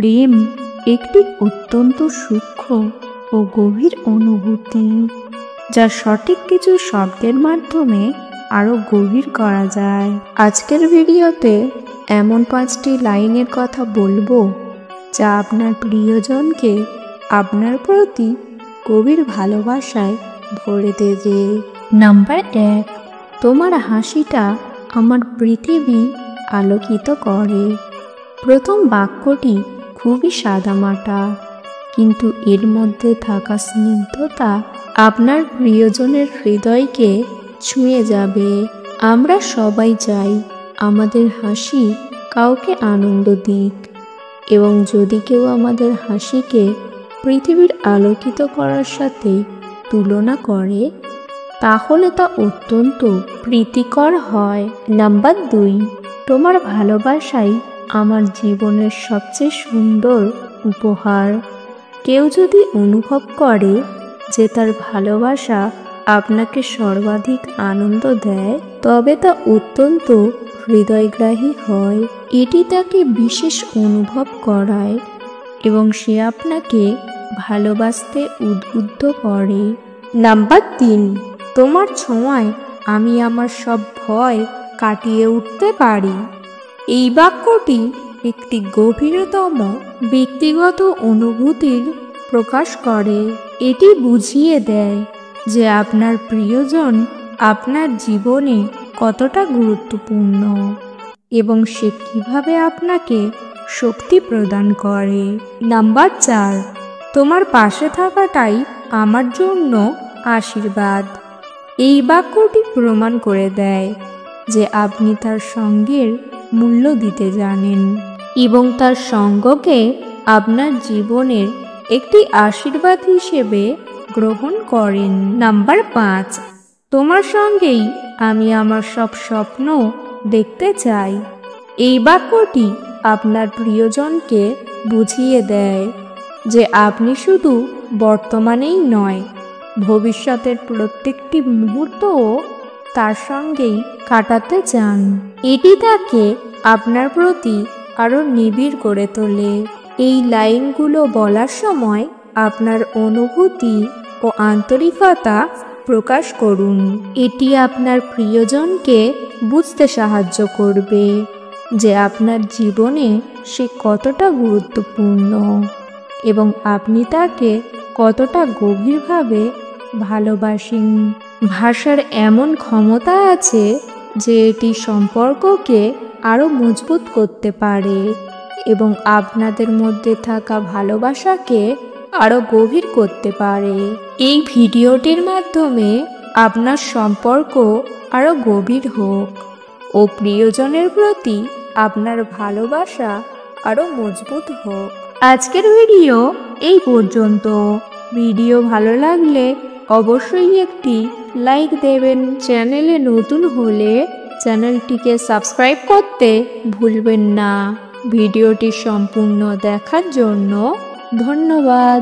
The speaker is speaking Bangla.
প্রেম একটি অত্যন্ত সূক্ষ্ম ও গভীর অনুভূতি, যা সঠিক কিছু শব্দের মাধ্যমে আরও গভীর করা যায়। আজকের ভিডিওতে এমন 5টি লাইনের কথা বলবো যা আপনার প্রিয়জনকে আপনার প্রতি গভীর ভালোবাসায় ভরে দেবে। নাম্বার 1, তোমার হাসিটা আমার পৃথিবী আলোকিত করে। প্রথম বাক্যটি খুবই সাদামাটা, কিন্তু এর মধ্যে থাকা স্নিগ্ধতা আপনার প্রিয়জনের হৃদয়কে ছুঁয়ে যাবে। আমরা সবাই চাই আমাদের হাসি কাউকে আনন্দ দিক, এবং যদি কেউ আমাদের হাসিকে পৃথিবীর আলোকিত করার সাথে তুলনা করে, তাহলে তা অত্যন্ত প্রীতিকর হয়। নাম্বার 2, তোমার ভালোবাসাই আমার জীবনের সবচেয়ে সুন্দর উপহার। কেউ যদি অনুভব করে যে তার ভালোবাসা আপনাকে সর্বাধিক আনন্দ দেয়, তবে তা অত্যন্ত হৃদয়গ্রাহী হয়। এটি তাকে বিশেষ অনুভব করায় এবং সে আপনাকে ভালোবাসতে উদ্বুদ্ধ করে। নাম্বার 3, তোমার ছোঁয়ায় আমি আমার সব ভয় কাটিয়ে উঠতে পারি। এই বাক্যটি একটি গভীরতম ব্যক্তিগত অনুভূতির প্রকাশ করে। এটি বুঝিয়ে দেয় যে আপনার প্রিয়জন আপনার জীবনে কতটা গুরুত্বপূর্ণ এবং সে কিভাবে আপনাকে শক্তি প্রদান করে। নাম্বার 4, তোমার পাশে থাকাটাই আমার জন্য আশীর্বাদ। এই বাক্যটি প্রমাণ করে দেয় যে আপনি তার সঙ্গের মূল্য দিতে জানেন এবং তার সঙ্গকে আপনার জীবনের একটি আশীর্বাদ হিসেবে গ্রহণ করেন। নাম্বার 5, তোমার সঙ্গেই আমি আমার সব স্বপ্ন দেখতে চাই। এই বাক্যটি আপনার প্রিয়জনকে বুঝিয়ে দেয় যে আপনি শুধু বর্তমানেই নয়, ভবিষ্যতের প্রত্যেকটি মুহূর্তও তার সঙ্গেই কাটাতে চান। এটি তাকে আপনার প্রতি আরও নিবিড় করে তোলে। এই লাইনগুলো বলার সময় আপনার অনুভূতি ও আন্তরিকতা প্রকাশ করুন। এটি আপনার প্রিয়জনকে বুঝতে সাহায্য করবে যে আপনার জীবনে সে কতটা গুরুত্বপূর্ণ এবং আপনি তাকে কতটা গভীরভাবে ভালোবাসেন। ভাষার এমন ক্ষমতা আছে যে এটি সম্পর্ককে আরও মজবুত করতে পারে এবং আপনাদের মধ্যে থাকা ভালোবাসাকে আরও গভীর করতে পারে। এই ভিডিওটির মাধ্যমে আপনার সম্পর্ক আরও গভীর হোক ও প্রিয়জনের প্রতি আপনার ভালোবাসা আরও মজবুত হোক। আজকের ভিডিও এই পর্যন্ত। ভিডিও ভালো লাগলে অবশ্যই একটি লাইক দেবেন। চ্যানেলে নতুন হলে চ্যানেলটিকে সাবস্ক্রাইব করতে ভুলবেন না। ভিডিওটি সম্পূর্ণ দেখার জন্য ধন্যবাদ।